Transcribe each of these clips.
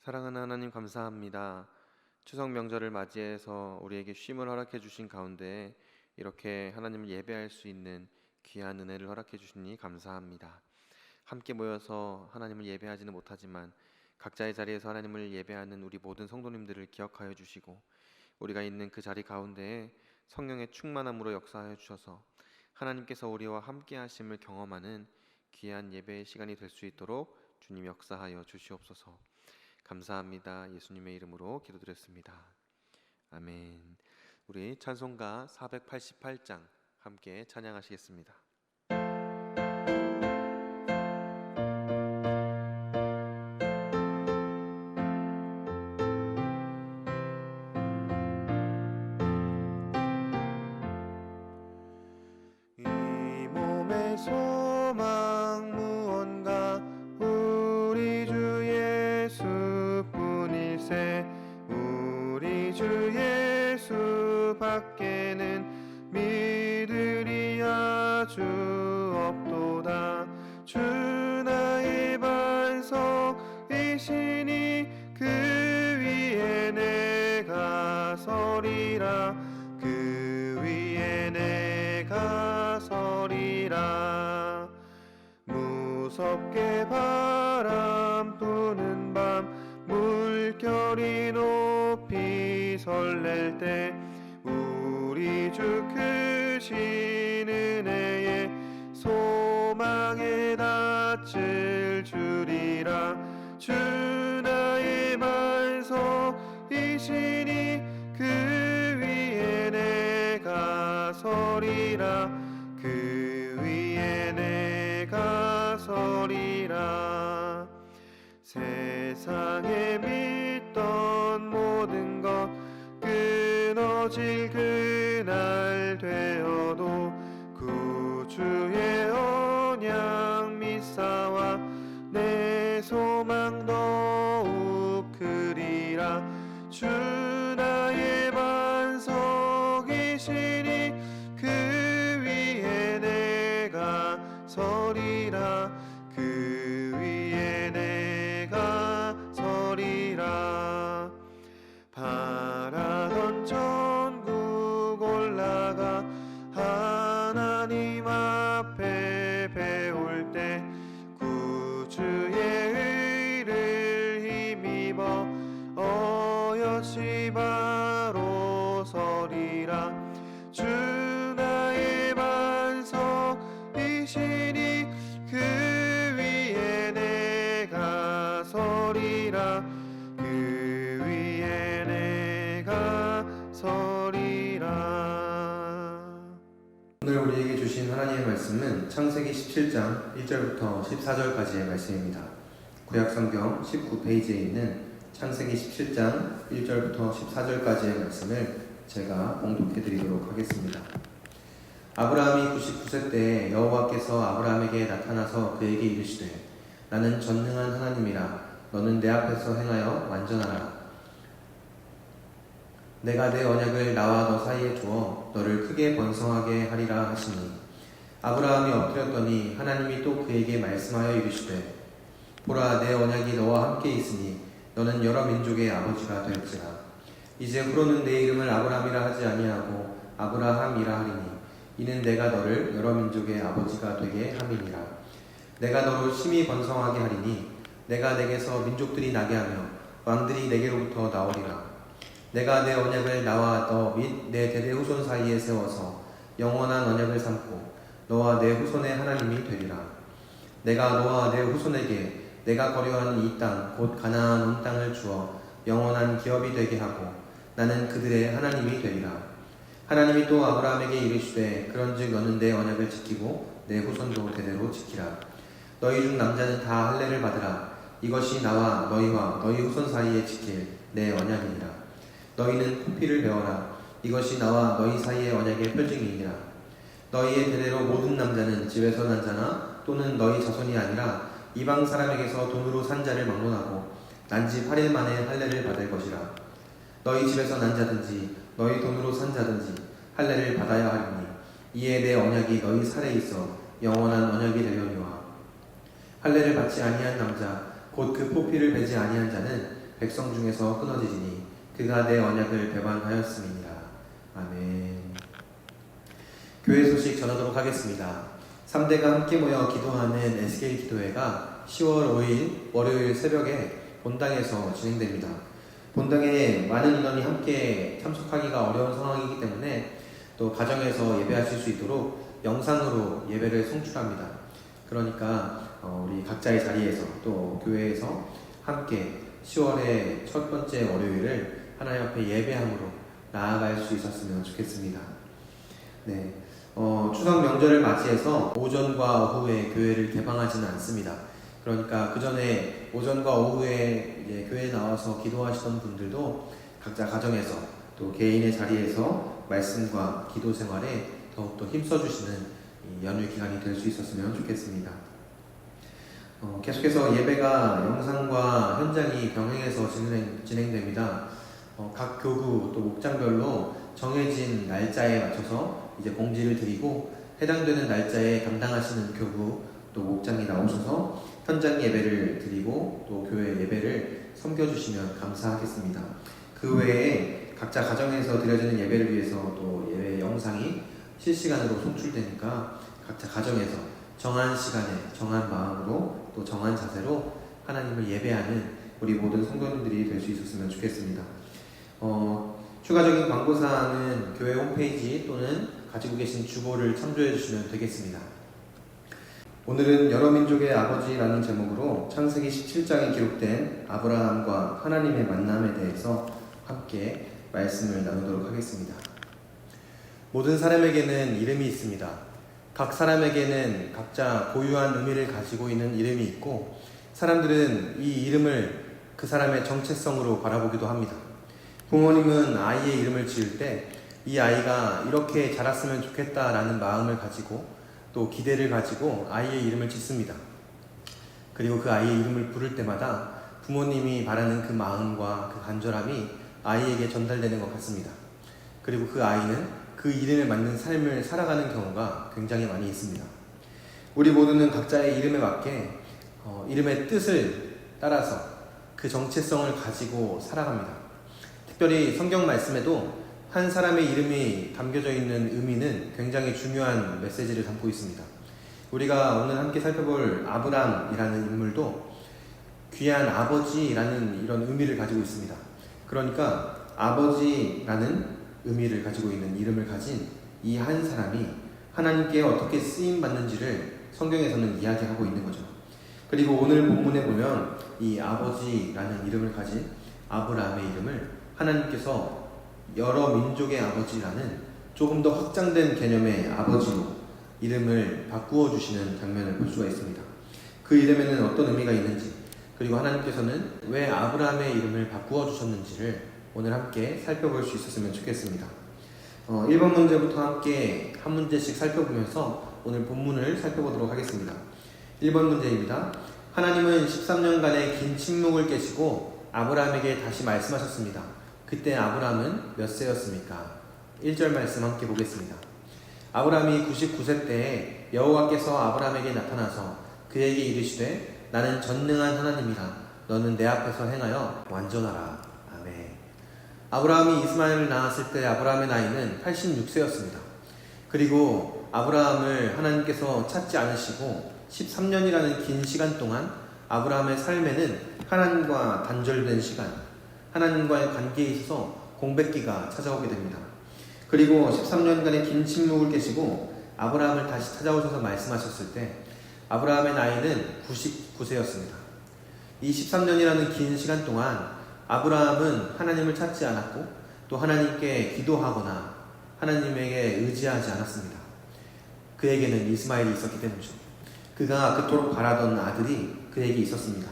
사랑하는 하나님 감사합니다. 추석 명절을 맞이해서 우리에게 쉼을 허락해 주신 가운데 이렇게 하나님을 예배할 수 있는 귀한 은혜를 허락해 주시니 감사합니다. 함께 모여서 하나님을 예배하지는 못하지만 각자의 자리에서 하나님을 예배하는 우리 모든 성도님들을 기억하여 주시고 우리가 있는 그 자리 가운데에 성령의 충만함으로 역사하여 주셔서 하나님께서 우리와 함께 하심을 경험하는 귀한 예배의 시간이 될 수 있도록 주님 역사하여 주시옵소서. 감사합니다. 예수님의 이름으로 기도드렸습니다. 아멘. 우리 찬송가 488장 함께 찬양하시겠습니다. 이 몸의 소망 무언가 우리 주 예수뿐일세. 우리 주 예수 밖에는 믿으리 아주 없도다. 주 나의 반석이시니 그 위에 내가 서리라. 그 위에 내가 서리라. 무섭게 바람 부는 밤 물결이 높이 설렐 때 우리 주 크신 은혜에 소망에 닿을 줄이라. 주 나의 반석이시니 그 위에 내가 서리라. 그 위에 내가 서리라. 세상에 믿던 모든 것 끊어질 그날 되어도 구주의 언약 믿사와 내 소망 더욱 크리라. 주 나의 반석이시니 그 위에 내가 서리라. 그 위에 내가 서리라. 바라던 천국 올라가 하나님 앞에 배울 때 구주의 의를 힘입어 어여시 바로 서리라. 주 나의 반석이시니 그 위에 내가 서리라. 그 위에 내가 서리라. 오늘 우리에게 주신 하나님의 말씀은 창세기 17장 1절부터 14절까지의 말씀입니다. 구약성경 19페이지에 있는 창세기 17장 1절부터 14절까지의 말씀을 제가 봉독해 드리도록 하겠습니다. 아브라함이 99세 때 여호와께서 아브라함에게 나타나서 그에게 이르시되 나는 전능한 하나님이라. 너는 내 앞에서 행하여 완전하라. 내가 내 언약을 나와 너 사이에 두어 너를 크게 번성하게 하리라 하시니 아브라함이 엎드렸더니 하나님이 또 그에게 말씀하여 이르시되 보라, 내 언약이 너와 함께 있으니 너는 여러 민족의 아버지가 될지라. 이제 후로는 내 이름을 아브라함이라 하지 아니하고 아브라함이라 하리니 이는 내가 너를 여러 민족의 아버지가 되게 함이니라. 내가 너를 심히 번성하게 하리니 내가 내게서 민족들이 나게 하며 왕들이 내게로부터 나오리라. 내가 내 언약을 나와 너 및 내 대대 후손 사이에 세워서 영원한 언약을 삼고 너와 내 후손의 하나님이 되리라. 내가 너와 내 후손에게 내가 거류하는 이 땅 곧 가나안 온 땅을 주어 영원한 기업이 되게 하고 나는 그들의 하나님이 되리라. 하나님이 또 아브라함에게 이르시되 그런즉 너는 내 언약을 지키고 내 후손도 대대로 지키라. 너희 중 남자는 다 할례를 받으라. 이것이 나와 너희와 너희 후손 사이에 지킬 내 언약이니라. 너희는 포피를 배워라. 이것이 나와 너희 사이의 언약의 표징이니라. 너희의 대대로 모든 남자는 집에서 난 자나 또는 너희 자손이 아니라 이방 사람에게서 돈으로 산 자를 막론하고 난 지 8일 만에 할례를 받을 것이라. 너희 집에서 난 자든지 너희 돈으로 산 자든지 할례를 받아야 하리니 이에 내 언약이 너희 살에 있어 영원한 언약이 되려니와. 할례를 받지 아니한 남자 곧 그 포피를 베지 아니한 자는 백성 중에서 끊어지지니 그가 내 언약을 배반하였음이니라. 아멘. 교회 소식 전하도록 하겠습니다. 3대가 함께 모여 기도하는 SK 기도회가 10월 5일 월요일 새벽에 본당에서 진행됩니다. 본당에 많은 인원이 함께 참석하기가 어려운 상황이기 때문에 또 가정에서 예배하실 수 있도록 영상으로 예배를 송출합니다. 그러니까 우리 각자의 자리에서 또 교회에서 함께 10월의 첫 번째 월요일을 하나님 앞에 예배함으로 나아갈 수 있었으면 좋겠습니다. 네, 추석 명절을 맞이해서 오전과 오후에 교회를 개방하지는 않습니다. 그러니까 그 전에 오전과 오후에 이제 교회에 나와서 기도하시던 분들도 각자 가정에서 또 개인의 자리에서 말씀과 기도 생활에 더욱더 힘써주시는 이 연휴 기간이 될 수 있었으면 좋겠습니다. 계속해서 예배가 영상과 현장이 병행해서 진행됩니다. 각 교구 또 목장별로 정해진 날짜에 맞춰서 이제 공지를 드리고 해당되는 날짜에 담당하시는 교구 또 목장이 나오셔서 현장 예배를 드리고 또 교회 예배를 섬겨주시면 감사하겠습니다. 그 외에 각자 가정에서 드려지는 예배를 위해서 또 예배 영상이 실시간으로 송출되니까 각자 가정에서 정한 시간에 정한 마음으로 또 정한 자세로 하나님을 예배하는 우리 모든 성도님들이 될 수 있었으면 좋겠습니다. 추가적인 광고사항은 교회 홈페이지 또는 가지고 계신 주보를 참조해 주시면 되겠습니다. 오늘은 여러 민족의 아버지라는 제목으로 창세기 17장에 기록된 아브라함과 하나님의 만남에 대해서 함께 말씀을 나누도록 하겠습니다. 모든 사람에게는 이름이 있습니다. 각 사람에게는 각자 고유한 의미를 가지고 있는 이름이 있고 사람들은 이 이름을 그 사람의 정체성으로 바라보기도 합니다. 부모님은 아이의 이름을 지을 때 이 아이가 이렇게 자랐으면 좋겠다라는 마음을 가지고 또 기대를 가지고 아이의 이름을 짓습니다. 그리고 그 아이의 이름을 부를 때마다 부모님이 바라는 그 마음과 그 간절함이 아이에게 전달되는 것 같습니다. 그리고 그 아이는 그 이름에 맞는 삶을 살아가는 경우가 굉장히 많이 있습니다. 우리 모두는 각자의 이름에 맞게 이름의 뜻을 따라서 그 정체성을 가지고 살아갑니다. 특별히 성경 말씀에도 한 사람의 이름이 담겨져 있는 의미는 굉장히 중요한 메시지를 담고 있습니다. 우리가 오늘 함께 살펴볼 아브람이라는 인물도 귀한 아버지라는 이런 의미를 가지고 있습니다. 그러니까 아버지라는 의미를 가지고 있는 이름을 가진 이 한 사람이 하나님께 어떻게 쓰임받는지를 성경에서는 이야기하고 있는 거죠. 그리고 오늘 본문에 보면 이 아버지라는 이름을 가진 아브람의 이름을 하나님께서 여러 민족의 아버지라는 조금 더 확장된 개념의 아버지로 이름을 바꾸어 주시는 장면을 볼 수가 있습니다. 그 이름에는 어떤 의미가 있는지 그리고 하나님께서는 왜 아브람의 이름을 바꾸어 주셨는지를 오늘 함께 살펴볼 수 있었으면 좋겠습니다. 1번 문제부터 함께 한 문제씩 살펴보면서 오늘 본문을 살펴보도록 하겠습니다. 1번 문제입니다. 하나님은 13년간의 긴 침묵을 깨시고 아브람에게 다시 말씀하셨습니다. 그때 아브람은 몇 세였습니까? 1절 말씀 함께 보겠습니다. 아브람이 99세 때에 여호와께서 아브람에게 나타나서 그에게 이르시되 나는 전능한 하나님이라 너는 내 앞에서 행하여 완전하라. 아멘. 아브라함이 이스마엘을 낳았을 때 아브라함의 나이는 86세였습니다. 그리고 아브라함을 하나님께서 찾지 않으시고 13년이라는 긴 시간 동안 아브라함의 삶에는 하나님과 단절된 시간, 하나님과의 관계에 있어서 공백기가 찾아오게 됩니다. 그리고 13년간의 긴 침묵을 깨시고 아브라함을 다시 찾아오셔서 말씀하셨을 때 아브라함의 나이는 99세였습니다. 이 13년이라는 긴 시간 동안 아브라함은 하나님을 찾지 않았고 또 하나님께 기도하거나 하나님에게 의지하지 않았습니다. 그에게는 이스마엘이 있었기 때문이죠. 그가 그토록 바라던 아들이 그에게 있었습니다.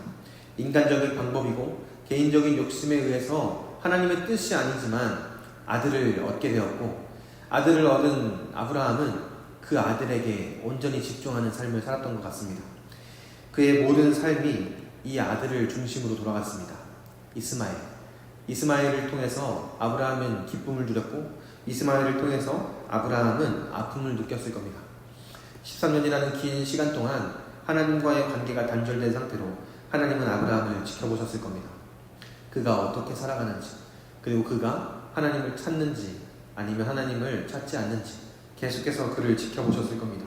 인간적인 방법이고 개인적인 욕심에 의해서 하나님의 뜻이 아니지만 아들을 얻게 되었고 아들을 얻은 아브라함은 그 아들에게 온전히 집중하는 삶을 살았던 것 같습니다. 그의 모든 삶이 이 아들을 중심으로 돌아갔습니다. 이스마엘을 통해서 아브라함은 기쁨을 누렸고 이스마엘을 통해서 아브라함은 아픔을 느꼈을 겁니다. 13년이라는 긴 시간 동안 하나님과의 관계가 단절된 상태로 하나님은 아브라함을 지켜보셨을 겁니다. 그가 어떻게 살아가는지, 그리고 그가 하나님을 찾는지 아니면 하나님을 찾지 않는지 계속해서 그를 지켜보셨을 겁니다.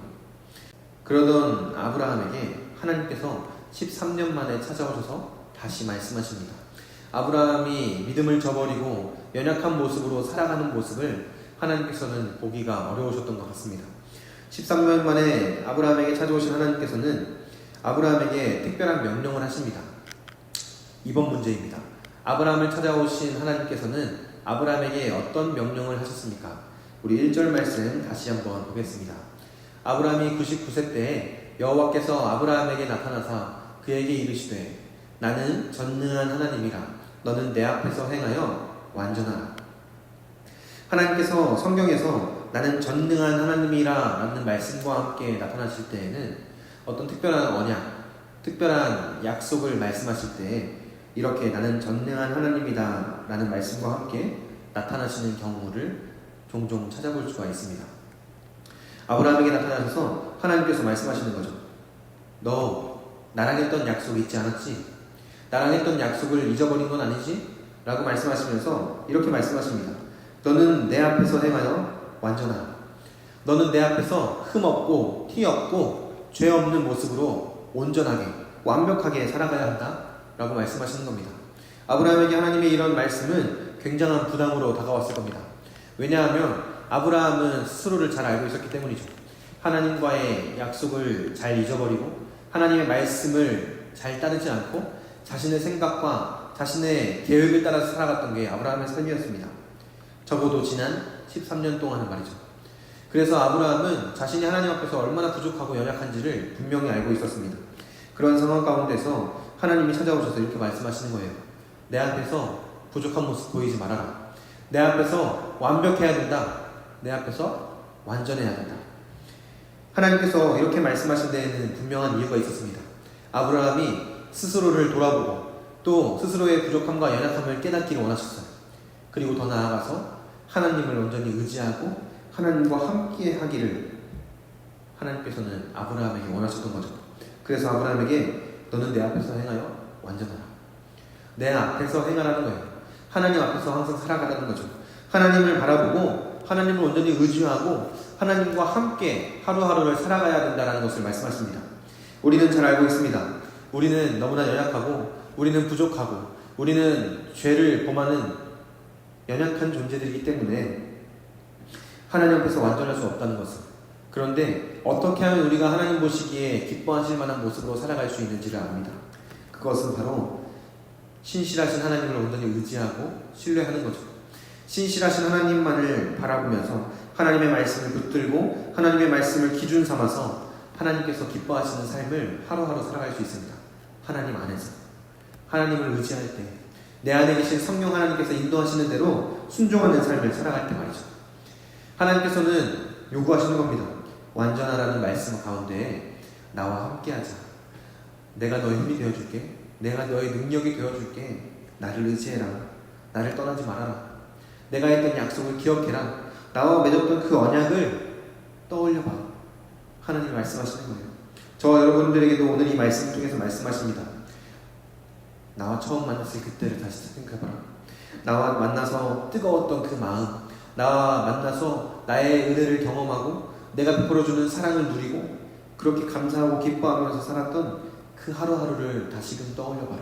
그러던 아브라함에게 하나님께서 13년 만에 찾아오셔서 다시 말씀하십니다. 아브라함이 믿음을 저버리고 연약한 모습으로 살아가는 모습을 하나님께서는 보기가 어려우셨던 것 같습니다. 13년 만에 아브라함에게 찾아오신 하나님께서는 아브라함에게 특별한 명령을 하십니다. 이번 문제입니다. 아브라함을 찾아오신 하나님께서는 아브라함에게 어떤 명령을 하셨습니까? 우리 1절 말씀 다시 한번 보겠습니다. 아브라함이 99세 때에 여호와께서 아브라함에게 나타나사 그에게 이르시되 나는 전능한 하나님이라 너는 내 앞에서 행하여 완전하라. 하나님께서 성경에서 나는 전능한 하나님이라 라는 말씀과 함께 나타나실 때에는 어떤 특별한 언약, 특별한 약속을 말씀하실 때 이렇게 나는 전능한 하나님이다 라는 말씀과 함께 나타나시는 경우를 종종 찾아볼 수가 있습니다. 아브라함에게 나타나셔서 하나님께서 말씀하시는 거죠. 너 나랑 했던 약속 잊지 않았지? 나랑 했던 약속을 잊어버린 건 아니지? 라고 말씀하시면서 이렇게 말씀하십니다. 너는 내 앞에서 행하여 완전하라. 너는 내 앞에서 흠 없고 티 없고 죄 없는 모습으로 온전하게 완벽하게 살아가야 한다 라고 말씀하시는 겁니다. 아브라함에게 하나님의 이런 말씀은 굉장한 부담으로 다가왔을 겁니다. 왜냐하면 아브라함은 스스로를 잘 알고 있었기 때문이죠. 하나님과의 약속을 잘 잊어버리고 하나님의 말씀을 잘 따르지 않고 자신의 생각과 자신의 계획을 따라서 살아갔던 게 아브라함의 삶이었습니다. 적어도 지난 13년 동안은 말이죠. 그래서 아브라함은 자신이 하나님 앞에서 얼마나 부족하고 연약한지를 분명히 알고 있었습니다. 그런 상황 가운데서 하나님이 찾아오셔서 이렇게 말씀하시는 거예요. 내 앞에서 부족한 모습 보이지 말아라. 내 앞에서 완벽해야 된다. 내 앞에서 완전해야 된다. 하나님께서 이렇게 말씀하신 데에는 분명한 이유가 있었습니다. 아브라함이 스스로를 돌아보고 또 스스로의 부족함과 연약함을 깨닫기를 원하셨어요. 그리고 더 나아가서 하나님을 온전히 의지하고 하나님과 함께 하기를 하나님께서는 아브라함에게 원하셨던 거죠. 그래서 아브라함에게 너는 내 앞에서 행하여 완전하라. 내 앞에서 행하라는 거예요. 하나님 앞에서 항상 살아가라는 거죠. 하나님을 바라보고 하나님을 온전히 의지하고 하나님과 함께 하루하루를 살아가야 된다는 것을 말씀하십니다. 우리는 잘 알고 있습니다. 우리는 너무나 연약하고 우리는 부족하고 우리는 죄를 범하는 연약한 존재들이기 때문에 하나님 앞에서 완전할 수 없다는 것을, 그런데 어떻게 하면 우리가 하나님 보시기에 기뻐하실 만한 모습으로 살아갈 수 있는지를 압니다. 그것은 바로 신실하신 하나님을 온전히 의지하고 신뢰하는 거죠. 신실하신 하나님만을 바라보면서 하나님의 말씀을 붙들고 하나님의 말씀을 기준 삼아서 하나님께서 기뻐하시는 삶을 하루하루 살아갈 수 있습니다. 하나님 안에서 하나님을 의지할 때, 내 안에 계신 성령 하나님께서 인도하시는 대로 순종하는 삶을 살아갈 때 말이죠. 하나님께서는 요구하시는 겁니다. 완전하라는 말씀 가운데 나와 함께하자. 내가 너의 힘이 되어줄게. 내가 너의 능력이 되어줄게. 나를 의지해라. 나를 떠나지 말아라. 내가 했던 약속을 기억해라. 나와 맺었던 그 언약을 떠올려봐. 하나님 말씀하시는 거예요. 저와 여러분들에게도 오늘 이 말씀 통해서 말씀하십니다. 나와 처음 만났을 그때를 다시 생각해봐라. 나와 만나서 뜨거웠던 그 마음, 나와 만나서 나의 은혜를 경험하고 내가 베풀어주는 사랑을 누리고 그렇게 감사하고 기뻐하면서 살았던 그 하루하루를 다시금 떠올려봐라.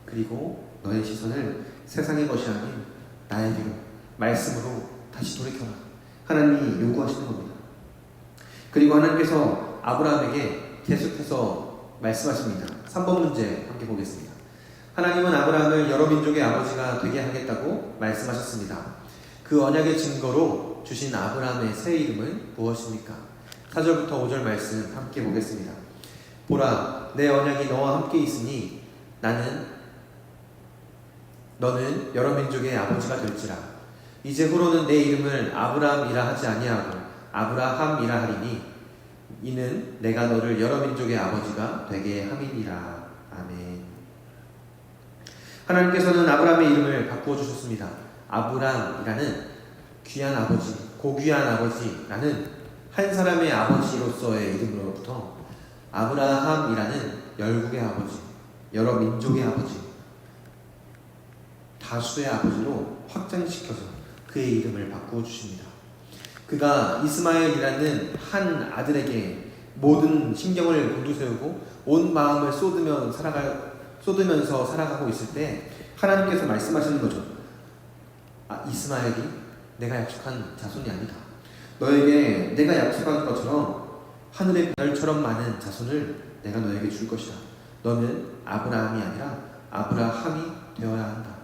그리고 너의 시선을 세상의 것이 아닌 나에게로, 말씀으로 다시 돌이켜라. 하나님이 요구하시는 겁니다. 그리고 하나님께서 아브라함에게 계속해서 말씀하십니다. 3번 문제 함께 보겠습니다. 하나님은 아브라함을 여러 민족의 아버지가 되게 하겠다고 말씀하셨습니다. 그 언약의 증거로 주신 아브라함의 새 이름은 무엇입니까? 4절부터 5절 말씀 함께 보겠습니다. 보라, 내 언약이 너와 함께 있으니 너는 여러 민족의 아버지가 될지라. 이제 후로는 내 이름을 아브라함이라 하지 아니하고 아브라함이라 하리니 이는 내가 너를 여러 민족의 아버지가 되게 함이니라. 아멘. 하나님께서는 아브라함의 이름을 바꾸어 주셨습니다. 아브람이라는 귀한 아버지, 고귀한 아버지라는 한 사람의 아버지로서의 이름으로부터 아브라함이라는 열국의 아버지, 여러 민족의 아버지, 다수의 아버지로 확장시켜서 그의 이름을 바꾸어 주십니다. 그가 이스마엘이라는 한 아들에게 모든 신경을 곤두세우고 온 마음을 쏟으면서 살아가고 있을 때 하나님께서 말씀하시는 거죠. 이스마엘이 내가 약속한 자손이 아니다. 너에게 내가 약속한 것처럼 하늘의 별처럼 많은 자손을 내가 너에게 줄 것이다. 너는 아브라함이 아니라 아브라함이 되어야 한다.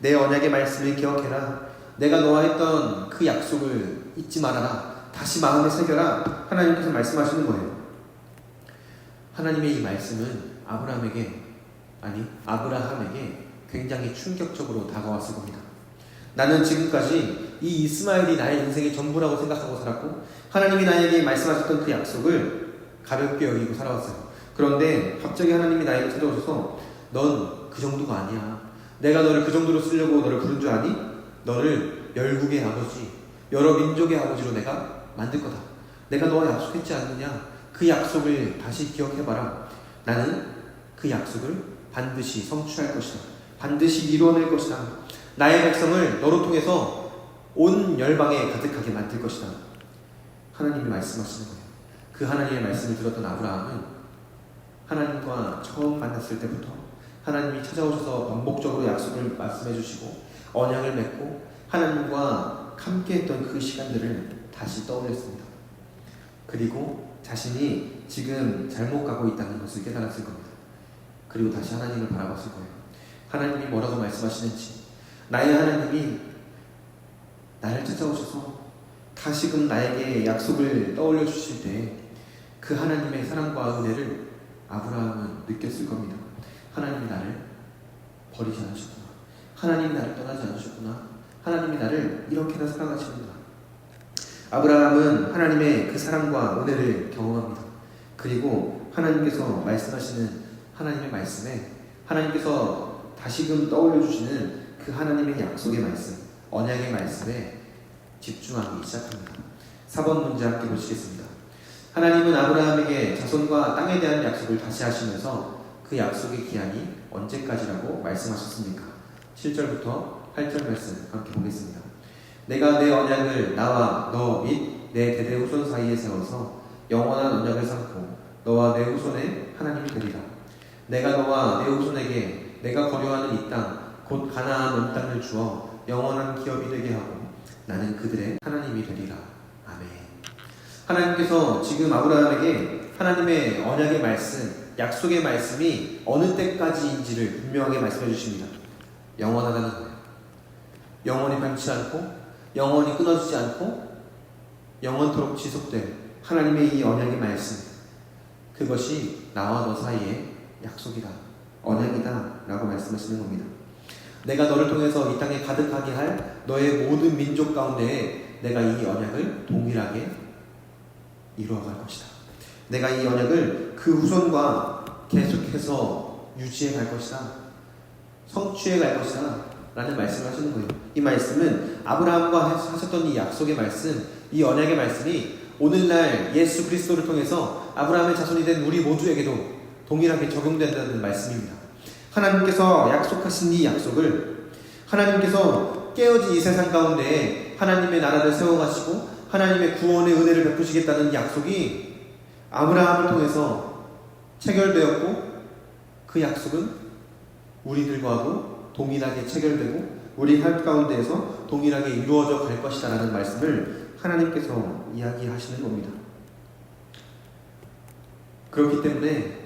내 언약의 말씀을 기억해라. 내가 너와 했던 그 약속을 잊지 말아라. 다시 마음에 새겨라. 하나님께서 말씀하시는 거예요. 하나님의 이 말씀은 아브라함에게 굉장히 충격적으로 다가왔을 겁니다. 나는 지금까지 이 이스마엘이 나의 인생의 전부라고 생각하고 살았고 하나님이 나에게 말씀하셨던 그 약속을 가볍게 여기고 살아왔어요. 그런데 갑자기 하나님이 나에게 찾아오셔서 넌 그 정도가 아니야. 내가 너를 그 정도로 쓰려고 너를 부른 줄 아니? 너를 열국의 아버지, 여러 민족의 아버지로 내가 만들 거다. 내가 너와 약속했지 않느냐? 그 약속을 다시 기억해봐라. 나는 그 약속을 반드시 성취할 것이다. 반드시 이루어낼 것이다. 나의 백성을 너로 통해서 온 열방에 가득하게 만들 것이다. 하나님이 말씀하시는 거예요. 그 하나님의 말씀을 들었던 아브라함은 하나님과 처음 만났을 때부터 하나님이 찾아오셔서 반복적으로 약속을 말씀해 주시고 언약을 맺고 하나님과 함께했던 그 시간들을 다시 떠올렸습니다. 그리고 자신이 지금 잘못 가고 있다는 것을 깨달았을 겁니다. 그리고 다시 하나님을 바라봤을 거예요. 하나님이 뭐라고 말씀하시는지, 나의 하나님이 나를 찾아오셔서 다시금 나에게 약속을 떠올려 주실 때 그 하나님의 사랑과 은혜를 아브라함은 느꼈을 겁니다. 하나님이 나를 버리지 않으셨구나. 하나님이 나를 떠나지 않으셨구나. 하나님이 나를 이렇게나 사랑하시는구나. 아브라함은 하나님의 그 사랑과 은혜를 경험합니다. 그리고 하나님께서 말씀하시는 하나님의 말씀에 하나님께서 다시금 떠올려 주시는 그 하나님의 약속의 말씀, 언약의 말씀에 집중하기 시작합니다. 4번 문제 함께 보시겠습니다. 하나님은 아브라함에게 자손과 땅에 대한 약속을 다시 하시면서 그 약속의 기한이 언제까지라고 말씀하셨습니까? 7절부터 8절 말씀 함께 보겠습니다. 내가 내 언약을 나와 너 및 내 대대 후손 사이에 세워서 영원한 언약을 삼고 너와 내 후손의 하나님이 되리라. 내가 너와 내 후손에게 내가 거류하는 이 땅 곧 가나안 온 땅을 주어 영원한 기업이 되게 하고 나는 그들의 하나님이 되리라. 아멘. 하나님께서 지금 아브라함에게 하나님의 언약의 말씀, 약속의 말씀이 어느 때까지인지를 분명하게 말씀해 주십니다. 영원하다는 거예요. 영원히 변치 않고 영원히 끊어지지 않고 영원토록 지속될 하나님의 이 언약의 말씀, 그것이 나와 너 사이의 약속이다, 언약이다 라고 말씀하시는 겁니다. 내가 너를 통해서 이 땅에 가득하게 할 너의 모든 민족 가운데에 내가 이 언약을 동일하게 이루어갈 것이다. 내가 이 언약을 그 후손과 계속해서 유지해 갈 것이다, 성취해 갈 것이다 라는 말씀을 하시는 거예요. 이 말씀은 아브라함과 하셨던 이 약속의 말씀, 이 언약의 말씀이 오늘날 예수 그리스도를 통해서 아브라함의 자손이 된 우리 모두에게도 동일하게 적용된다는 말씀입니다. 하나님께서 약속하신 이 약속을, 하나님께서 깨어진 이 세상 가운데 하나님의 나라를 세워가시고 하나님의 구원의 은혜를 베푸시겠다는 약속이 아브라함을 통해서 체결되었고, 그 약속은 우리들과도 동일하게 체결되고 우리 삶 가운데에서 동일하게 이루어져 갈 것이다 라는 말씀을 하나님께서 이야기하시는 겁니다. 그렇기 때문에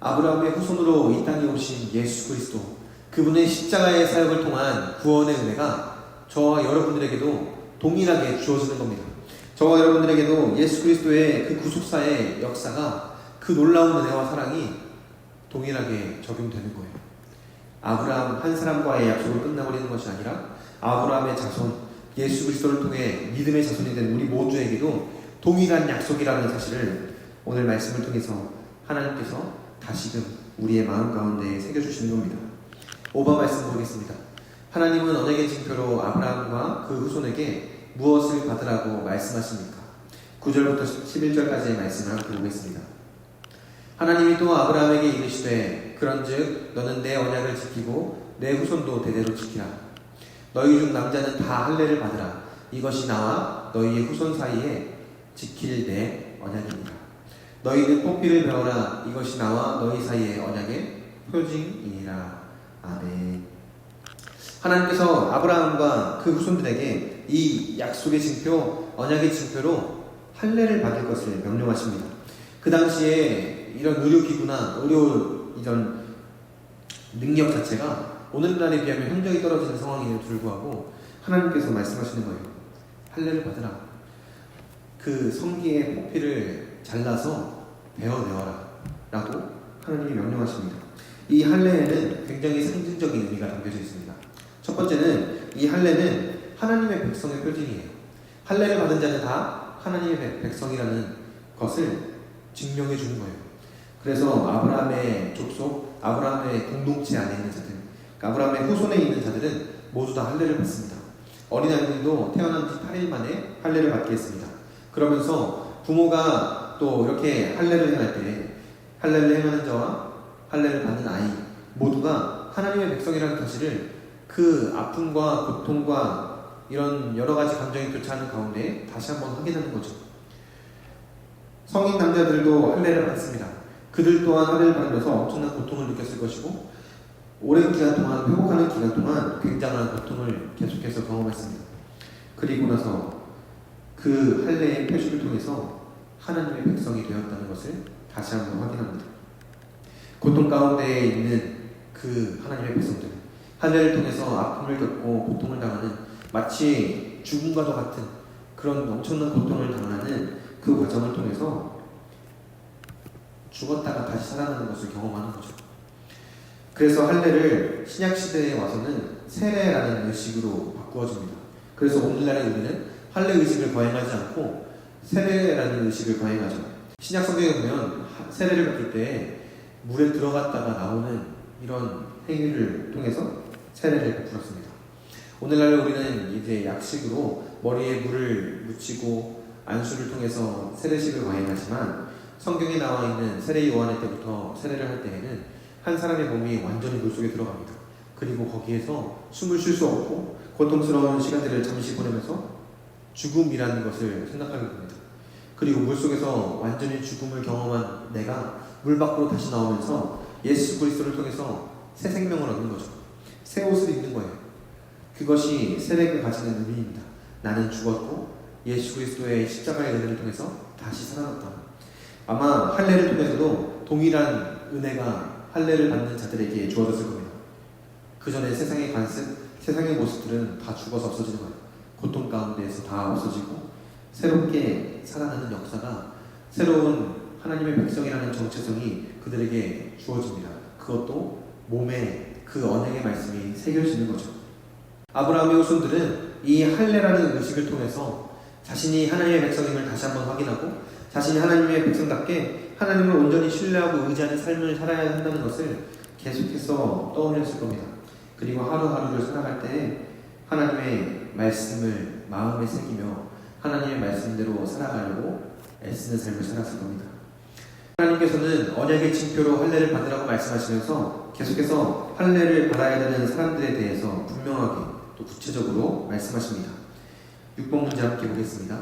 아브라함의 후손으로 이 땅에 오신 예수 그리스도, 그분의 십자가의 사역을 통한 구원의 은혜가 저와 여러분들에게도 동일하게 주어지는 겁니다. 저와 여러분들에게도 예수 그리스도의 그 구속사의 역사가, 그 놀라운 은혜와 사랑이 동일하게 적용되는 거예요. 아브라함 한 사람과의 약속을 끝나버리는 것이 아니라 아브라함의 자손, 예수 그리스도를 통해 믿음의 자손이 된 우리 모두에게도 동일한 약속이라는 사실을 오늘 말씀을 통해서 하나님께서 다시금 우리의 마음 가운데 새겨주시는 겁니다. 5번 말씀 보겠습니다. 하나님은 언약의 징표로 아브라함과 그 후손에게 무엇을 받으라고 말씀하십니까? 9절부터 11절까지의 말씀을 함께 보겠습니다. 하나님이 또 아브라함에게 이르시되 그런즉 너는 내 언약을 지키고 내 후손도 대대로 지키라. 너희 중 남자는 다 할례를 받으라. 이것이 나와 너희의 후손 사이에 지킬 내 언약이니라. 너희는 뽑기를 배워라. 이것이 나와 너희 사이의 언약의 표징이니라. 아멘. 하나님께서 아브라함과 그 후손들에게 이 약속의 징표, 언약의 징표로 할례를 받을 것을 명령하십니다. 그 당시에 이런 의료기구나 이런 능력 자체가 오늘날에 비하면 현저히 떨어지는 상황임에도 불구하고 하나님께서 말씀하시는 거예요. 할례를 받으라. 그 성기의 뽑기를 잘라서 베어내어라 라고 하나님이 명령하십니다. 이 할례에는 굉장히 상징적인 의미가 담겨져 있습니다. 첫 번째는 이 할례는 하나님의 백성의 표징이에요. 할례를 받은 자는 다 하나님의 백성이라는 것을 증명해 주는 거예요. 그래서 아브라함의 족속, 아브라함의 공동체 안에 있는 자들, 아브라함의 후손에 있는 자들은 모두 다 할례를 받습니다. 어린아이들도 태어난 지 8일 만에 할례를 받게 했습니다. 그러면서 부모가 또 이렇게 할례를 행할 때 할례를 행하는 자와 할례를 받는 아이 모두가 하나님의 백성이라는 사실을 그 아픔과 고통과 이런 여러 가지 감정이 교차하는 가운데 다시 한번 확인하는 거죠. 성인 남자들도 할례를 받습니다. 그들 또한 할례를 받으면서 엄청난 고통을 느꼈을 것이고 오랜 기간 동안, 회복하는 기간 동안 굉장한 고통을 계속해서 경험했습니다. 그리고 나서 그 할례의 표식을 통해서 하나님의 백성이 되었다는 것을 다시 한번 확인합니다. 고통 가운데에 있는 그 하나님의 백성들, 할례를 통해서 아픔을 겪고 고통을 당하는 마치 죽음과도 같은 그런 엄청난 고통을 당하는 그 과정을 통해서 죽었다가 다시 살아나는 것을 경험하는 거죠. 그래서 할례를 신약시대에 와서는 세례라는 의식으로 바꾸어집니다. 그래서 오늘날의 우리는 할례 의식을 거행하지 않고 세례라는 의식을 거행하죠. 신약 성경에 보면 세례를 받을 때 물에 들어갔다가 나오는 이런 행위를 통해서 세례를 베풀었습니다. 오늘날 우리는 이제 약식으로 머리에 물을 묻히고 안수를 통해서 세례식을 거행하지만 성경에 나와 있는 세례 요한의 때부터 세례를 할 때에는 한 사람의 몸이 완전히 물속에 들어갑니다. 그리고 거기에서 숨을 쉴 수 없고 고통스러운 시간들을 잠시 보내면서 죽음이라는 것을 생각하게 됩니다. 그리고 물속에서 완전히 죽음을 경험한 내가 물 밖으로 다시 나오면서 예수 그리스도를 통해서 새 생명을 얻는 거죠. 새 옷을 입는 거예요. 그것이 세례가 가지는 의미입니다. 나는 죽었고 예수 그리스도의 십자가의 은혜를 통해서 다시 살아났다. 아마 할례를 통해서도 동일한 은혜가 할례를 받는 자들에게 주어졌을 겁니다. 그 전에 세상의 관습, 세상의 모습들은 다 죽어서 없어지는 거예요. 고통 가운데에서 다 없어지고 새롭게 살아나는 역사가 새로운 하나님의 백성이라는 정체성이 그들에게 주어집니다. 그것도 몸에 그 언약의 말씀이 새겨지는 거죠. 아브라함의 후손들은 이 할례라는 의식을 통해서 자신이 하나님의 백성임을 다시 한번 확인하고 자신이 하나님의 백성답게 하나님을 온전히 신뢰하고 의지하는 삶을 살아야 한다는 것을 계속해서 떠올렸을 겁니다. 그리고 하루하루를 살아갈 때 하나님의 말씀을 마음에 새기며 하나님의 말씀대로 살아가려고 애쓰는 삶을 살았을 겁니다. 하나님께서는 언약의 징표로 할례를 받으라고 말씀하시면서 계속해서 할례를 받아야 되는 사람들에 대해서 분명하게 또 구체적으로 말씀하십니다. 6번 문제 함께 보겠습니다.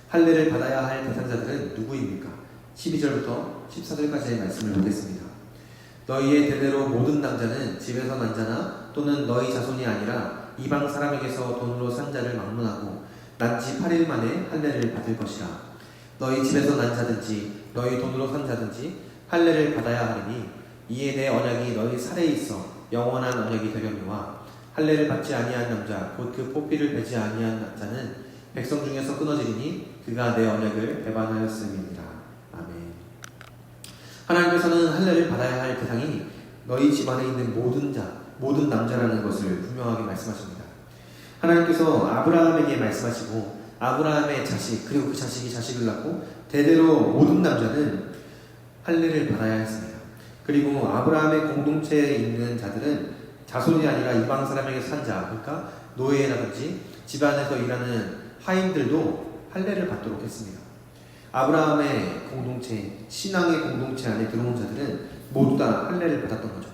할례를 받아야 할 대상자들은 누구입니까? 12절부터 14절까지의 말씀을 보겠습니다. 너희의 대대로 모든 남자는 집에서 난 자나 또는 너희 자손이 아니라 이방 사람에게서 돈으로 산 자를 막론하고 난 지 8일 만에 할례를 받을 것이라. 너희 집에서 난 자든지 너희 돈으로 산 자든지 할례를 받아야 하리니 이에 내 언약이 너희 살에 있어 영원한 언약이 되려니와 할례를 받지 아니한 남자 곧 그 뽑기를 베지 아니한 자는 백성 중에서 끊어지리니 그가 내 언약을 배반하였음이니라. 아멘. 하나님께서는 할례를 받아야 할 대상이 너희 집안에 있는 모든 자, 모든 남자라는 것을 분명하게 말씀하십니다. 하나님께서 아브라함에게 말씀하시고 아브라함의 자식 그리고 그 자식이 자식을 낳고 대대로 모든 남자는 할례를 받아야 했습니다. 그리고 아브라함의 공동체에 있는 자들은 자손이 아니라 이방 사람에게 산 자, 그러니까 노예라든지 집안에서 일하는 하인들도 할례를 받도록 했습니다. 아브라함의 공동체, 신앙의 공동체 안에 들어온 자들은 모두 다 할례를 받았던 거죠.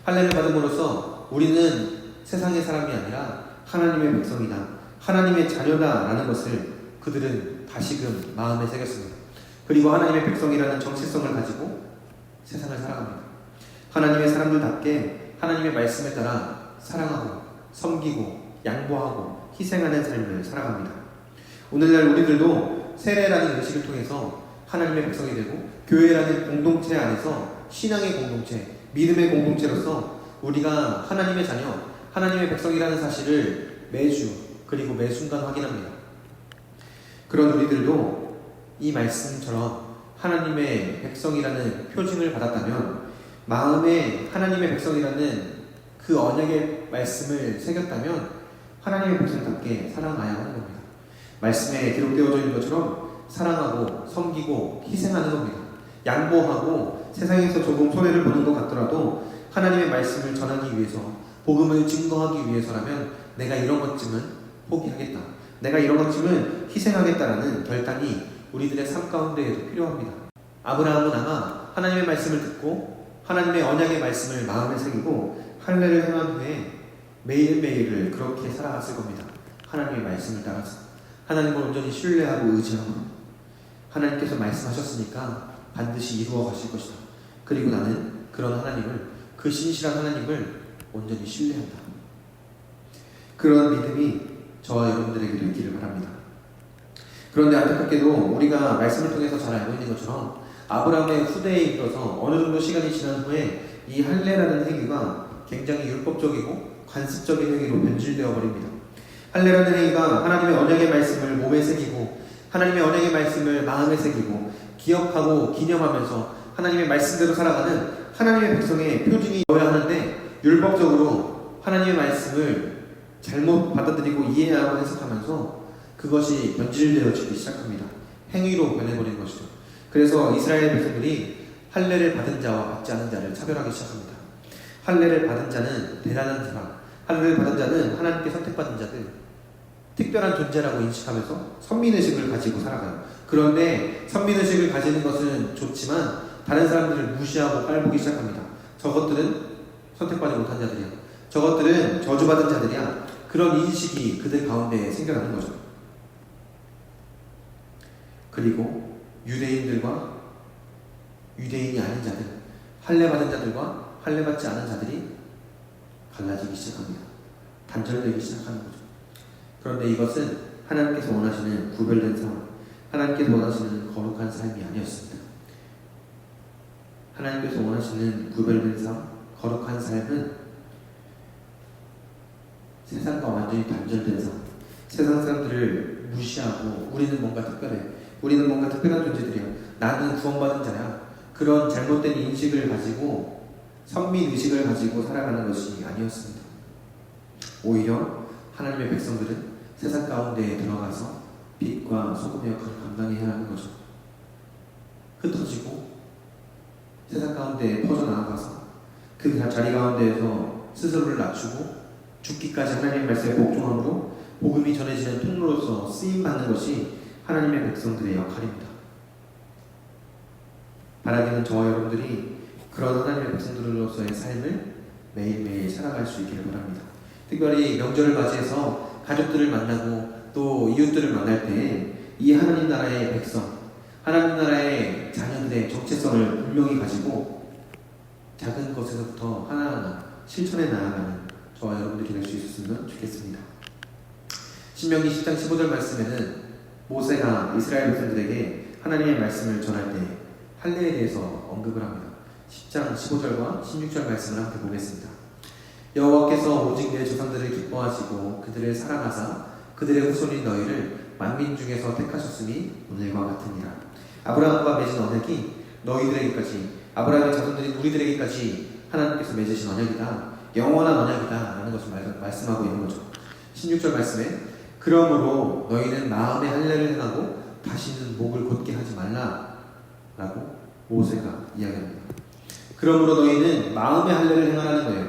할례를 받음으로써 우리는 세상의 사람이 아니라 하나님의 백성이다, 하나님의 자녀다라는 것을 그들은 다시금 마음에 새겼습니다. 그리고 하나님의 백성이라는 정체성을 가지고 세상을 살아갑니다. 하나님의 사람들답게 하나님의 말씀에 따라 사랑하고 섬기고 양보하고 희생하는 삶을 살아갑니다. 오늘날 우리들도 세례라는 의식을 통해서 하나님의 백성이 되고 교회라는 공동체 안에서 신앙의 공동체, 믿음의 공동체로서 우리가 하나님의 자녀, 하나님의 백성이라는 사실을 매주 그리고 매 순간 확인합니다. 그런 우리들도 이 말씀처럼 하나님의 백성이라는 표징을 받았다면, 마음에 하나님의 백성이라는 그 언약의 말씀을 새겼다면 하나님의 백성답게 살아가야 하는 겁니다. 말씀에 기록되어져 있는 것처럼 사랑하고 섬기고 희생하는 겁니다. 양보하고 세상에서 조금 손해를 보는 것 같더라도 하나님의 말씀을 전하기 위해서, 복음을 증거하기 위해서라면 내가 이런 것쯤은 포기하겠다, 내가 이런 것쯤은 희생하겠다라는 결단이 우리들의 삶 가운데에도 필요합니다. 아브라함은 아마 하나님의 말씀을 듣고 하나님의 언약의 말씀을 마음에 새기고 할례를 행한 후에 매일매일을 그렇게 살아갔을 겁니다. 하나님의 말씀을 따라서 하나님을 온전히 신뢰하고 의지하고, 하나님께서 말씀하셨으니까 반드시 이루어 가실 것이다, 그리고 나는 그런 하나님을, 그 신실한 하나님을 온전히 신뢰한다. 그런 믿음이 저와 여러분들에게도 있기를 바랍니다. 그런데 안타깝게도 우리가 말씀을 통해서 잘 알고 있는 것처럼 아브라함의 후대에 이르러서 어느 정도 시간이 지난 후에 이 할례라는 행위가 굉장히 율법적이고 관습적인 행위로 변질되어 버립니다. 할례라는 행위가 하나님의 언약의 말씀을 몸에 새기고 하나님의 언약의 말씀을 마음에 새기고 기억하고 기념하면서 하나님의 말씀대로 살아가는 하나님의 백성의 표징이 되어야 하는데, 율법적으로 하나님의 말씀을 잘못 받아들이고 이해하고 해석하면서 그것이 변질되어지기 시작합니다. 행위로 변해버린 것이죠. 그래서 이스라엘 백성들이 할례를 받은 자와 받지 않은 자를 차별하기 시작합니다. 할례를 받은 자는 대단한 사람, 할례를 받은 자는 하나님께 선택받은 자들, 특별한 존재라고 인식하면서 선민의식을 가지고 살아가요. 그런데 선민의식을 가지는 것은 좋지만 다른 사람들을 무시하고 깔보기 시작합니다. 저것들은 선택받지 못한 자들이야, 저것들은 저주받은 자들이야, 그런 인식이 그들 가운데 생겨나는 거죠. 그리고 유대인들과 유대인이 아닌 자들, 할례받은 자들과 할례받지 않은 자들이 갈라지기 시작합니다. 단절되기 시작하는 거죠. 그런데 이것은 하나님께서 원하시는 구별된 상황, 하나님께서 원하시는 거룩한 삶이 아니었습니다. 하나님께서 원하시는 구별된 삶, 거룩한 삶은 세상과 완전히 단절된 삶, 세상 사람들을 무시하고 우리는 뭔가 특별해, 우리는 뭔가 특별한 존재들이야, 나는 구원받은 자야, 그런 잘못된 인식을 가지고 선민의식을 가지고 살아가는 것이 아니었습니다. 오히려 하나님의 백성들은 세상 가운데에 들어가서 빛과 소금의 역할을 감당해야 하는 거죠. 흩어지고 세상 가운데에 퍼져나가서 그 자리 가운데에서 스스로를 낮추고 죽기까지 하나님의 말씀에 복종함으로 복음이 전해지는 통로로서 쓰임받는 것이 하나님의 백성들의 역할입니다. 바라기는 저와 여러분들이 그런 하나님의 백성들로서의 삶을 매일매일 살아갈 수 있기를 바랍니다. 특별히 명절을 맞이해서 가족들을 만나고 또 이웃들을 만날 때 이 하나님 나라의 백성, 하나님 나라의 자녀들의 정체성을 분명히 가지고 작은 것에서부터 하나하나 실천해 나아가는 저와 여러분들이 될 수 있었으면 좋겠습니다. 신명기 10장 15절 말씀에는 모세가 이스라엘 백성들에게 하나님의 말씀을 전할 때 할례에 대해서 언급을 합니다. 10장 15절과 16절 말씀을 함께 보겠습니다. 여호와께서 오직 내 조상들을 기뻐하시고 그들을 사랑하사 그들의 후손인 너희를 만민 중에서 택하셨으니 오늘과 같으니라. 아브라함과 맺은 언약이 너희들에게까지, 아브라함의 자손들인 우리들에게까지 하나님께서 맺으신 언약이다, 영원한 언약이다 라는 것을 말씀하고 있는 거죠. 16절 말씀에 그러므로 너희는 마음의 할례를 행하고 다시는 목을 곧게 하지 말라 라고 모세가 이야기합니다. 그러므로 너희는 마음의 할례를 행하라는 거예요.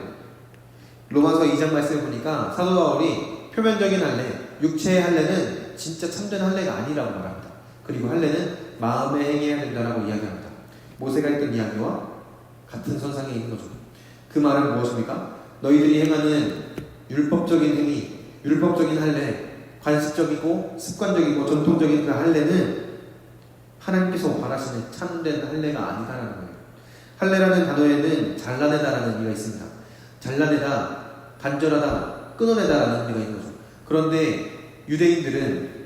로마서 2장 말씀을 보니까 사도 바울이 표면적인 할례, 육체의 할례는 진짜 참된 할례가 아니라고 말합니다. 그리고 할례는 마음에 행해야 된다라고 이야기합니다. 모세가 했던 이야기와 같은 선상에 있는 거죠. 그 말은 무엇입니까? 너희들이 행하는 율법적인 행위, 율법적인 할례, 관습적이고 습관적이고 전통적인 그 할례는 하나님께서 원하시는 참된 할례가 아니다라는 거예요. 할례라는 단어에는 잘라내다라는 의미가 있습니다. 잘라내다, 단절하다, 끊어내다라는 의미가 있는 거죠. 그런데 유대인들은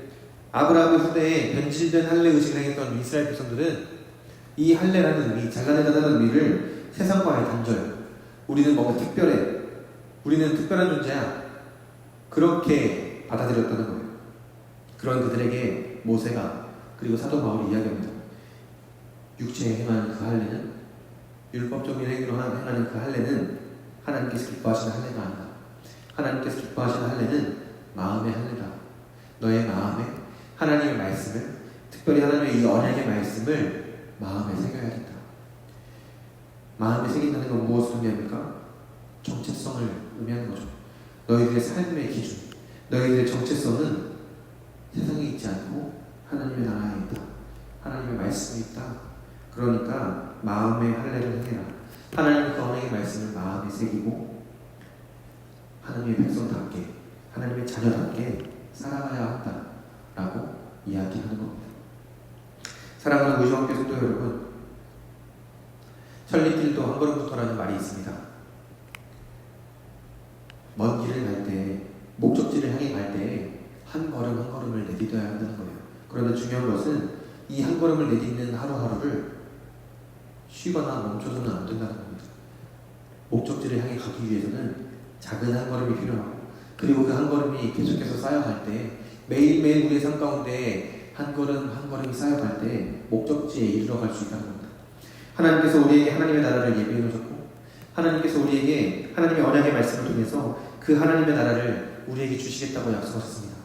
아브라함의 후대에 변질된 할례 의식을 행했던 이스라엘 백성들은 이 할례라는 의미, 잘라내다라는 의미를 세상과의 단절, 우리는 뭔가 특별해, 우리는 특별한 존재야, 그렇게 받아들였다는 거예요. 그런 그들에게 모세가 그리고 사도 바울이 이야기합니다. 육체에 행하는 그 할례는, 율법적인 행위로 행하는 그 할례는 하나님께서 기뻐하시는 할례가 아니다. 하나님께서 기뻐하시는 할례는 마음의 할례다. 너의 마음에 하나님의 말씀을, 특별히 하나님의 이 언약의 말씀을 마음에 새겨야겠다. 마음에 새긴다는 건 무엇을 의미합니까? 정체성을 의미하는 거죠. 너희들의 삶의 기준, 너희들의 정체성은 세상에 있지 않고 하나님의 나라에 있다. 하나님의 말씀이 있다. 그러니까 마음의 할례를 행해라. 하나님의 그 언약의 말씀을 마음에 새기고 하나님의 백성답게, 하나님의 자녀답게 살아가야 한다라고 이야기하는 겁니다. 사랑하는 우리 주님께 성도 여러분, 천리길도 한 걸음부터라는 말이 있습니다. 먼 길을 갈 때, 목적지를 향해 갈 때 한 걸음 한 걸음을 내딛어야 한다는 거예요. 그런데 중요한 것은 이 한 걸음을 내딛는 하루하루를 쉬거나 멈춰서는 안 된다는 겁니다. 목적지를 향해 가기 위해서는 작은 한 걸음이 필요하고, 그리고 그 한 걸음이 계속해서 쌓여갈 때, 매일매일 우리의 삶 가운데 한 걸음 한 걸음이 쌓여갈 때 목적지에 이르러갈 수 있다는 겁니다. 하나님께서 우리에게 하나님의 나라를 예비해 놓으셨고, 하나님께서 우리에게 하나님의 언약의 말씀을 통해서 그 하나님의 나라를 우리에게 주시겠다고 약속하셨습니다.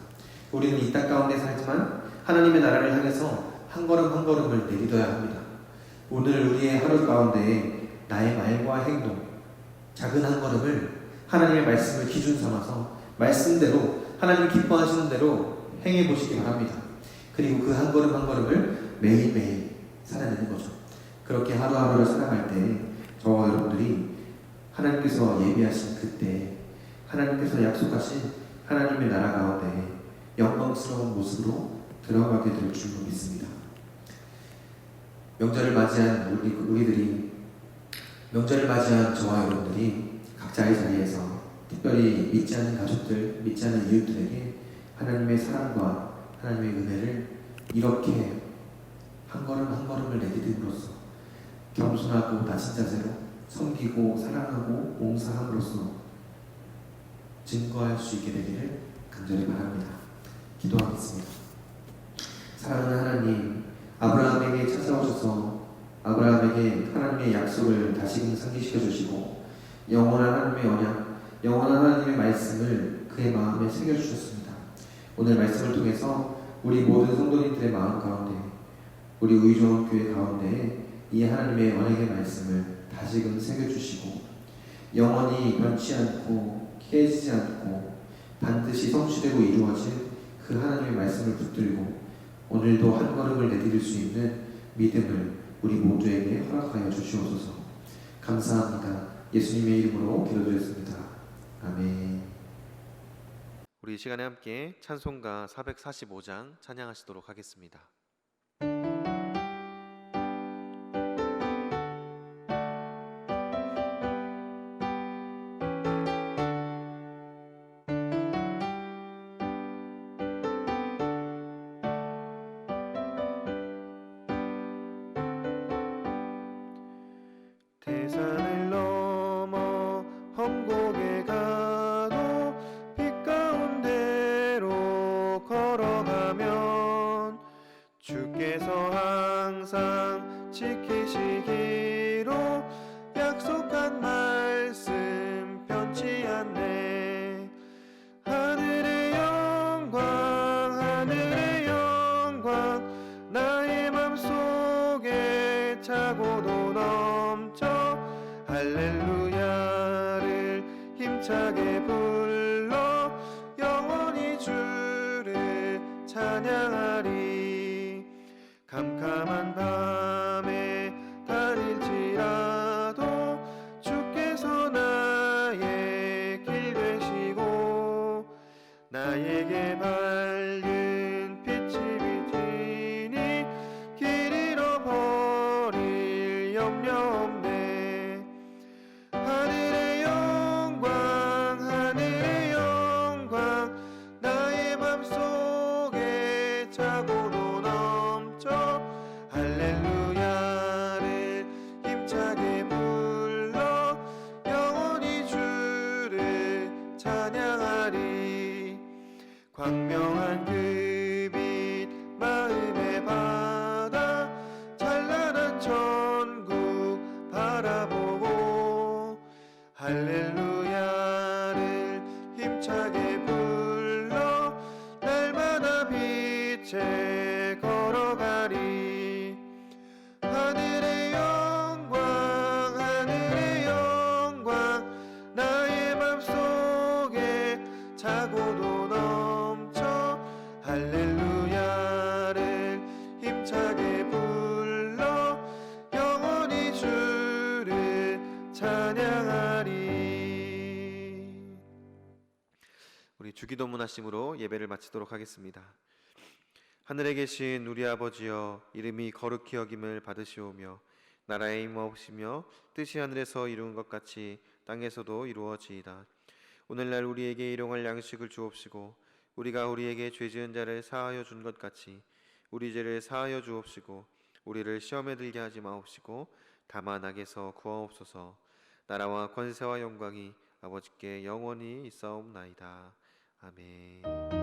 우리는 이 땅 가운데 살지만 하나님의 나라를 향해서 한 걸음 한 걸음을 내딛어야 합니다. 오늘 우리의 하루 가운데 나의 말과 행동, 작은 한 걸음을 하나님의 말씀을 기준 삼아서 말씀대로, 하나님 기뻐하시는 대로 행해 보시기 바랍니다. 그리고 그 한 걸음 한 걸음을 매일매일 살아내는 거죠. 그렇게 하루하루를 살아갈 때 저와 여러분들이 하나님께서 예비하신 그때, 하나님께서 약속하신 하나님의 나라 가운데 영광스러운 모습으로 들어가게 될 줄 믿습니다. 명절을 맞이한 우리들이, 명절을 맞이한 저와 여러분들이 각자의 자리에서 특별히 믿지 않는 가족들, 믿지 않는 이웃들에게 하나님의 사랑과 하나님의 은혜를 이렇게 한 걸음 한 걸음을 내딛음으로써, 겸손하고 낮은 자세로 섬기고 사랑하고 봉사함으로써 증거할 수 있게 되기를 간절히 바랍니다. 기도하겠습니다. 사랑하는 하나님, 아브라함에게 찾아오셔서 아브라함에게 하나님의 약속을 다시금 상기시켜 주시고 영원한 하나님의 언약, 영원한 하나님의 말씀을 그의 마음에 새겨주셨습니다. 오늘 말씀을 통해서 우리 모든 성도님들의 마음 가운데, 우리 의종교회 가운데 이 하나님의 언약의 말씀을 다시금 새겨주시고 영원히 변치 않고 깨지지 않고 반드시 성취되고 이루어질 그 하나님의 말씀을 붙들고 오늘도 한 걸음을 내디딜 수 있는 믿음을 우리 모두에게 허락하여 주시옵소서. 감사합니다. 예수님의 이름으로 기도드렸습니다. 아멘. 우리 이 시간에 함께 찬송가 445장 찬양하시도록 하겠습니다. 대산을 넘어 험곡에 가도 빛 가운데로 걸어가면 주께서 항상 지키시기로 약속한 말씀 변치 않네. 하늘의 영광 나의 맘속에 차고도 넘쳐 할렐루야를 힘차게 불러 영원히 주를 찬양하리. 캄캄한 밤에 다닐지라도 나에게 밝은 빛이 비치니 길 잃어버릴 염려 없네. 하늘의 영광 나의 맘속에 차고도 넘쳐 할렐루야를 힘차게 불러 영원히 주를 찬양하리. 광명한 그 빛 마음에 받아 찬란한 천국 바라보고 할렐루야를 힘차게 불러 날마다 빛에 걸어가리. 하늘의 영광 나의 맘속에 차고도 넘쳐 할렐루야를 힘차게 불러 영원히 주를 찬양하리. 우리 주기도문 하심으로 예배를 마치도록 하겠습니다. 하늘에 계신 우리 아버지여, 이름이 거룩히 여김을 받으시오며 나라의 임하옵시며 뜻이 하늘에서 이루은 것 같이 땅에서도 이루어지이다. 오늘날 우리에게 일용할 양식을 주옵시고 우리가 우리에게 죄 지은 자를 사하여 준 것 같이 우리 죄를 사하여 주옵시고 우리를 시험에 들게 하지 마옵시고 다만 악에서 구하옵소서. 나라와 권세와 영광이 아버지께 영원히 있사옵나이다. 아멘.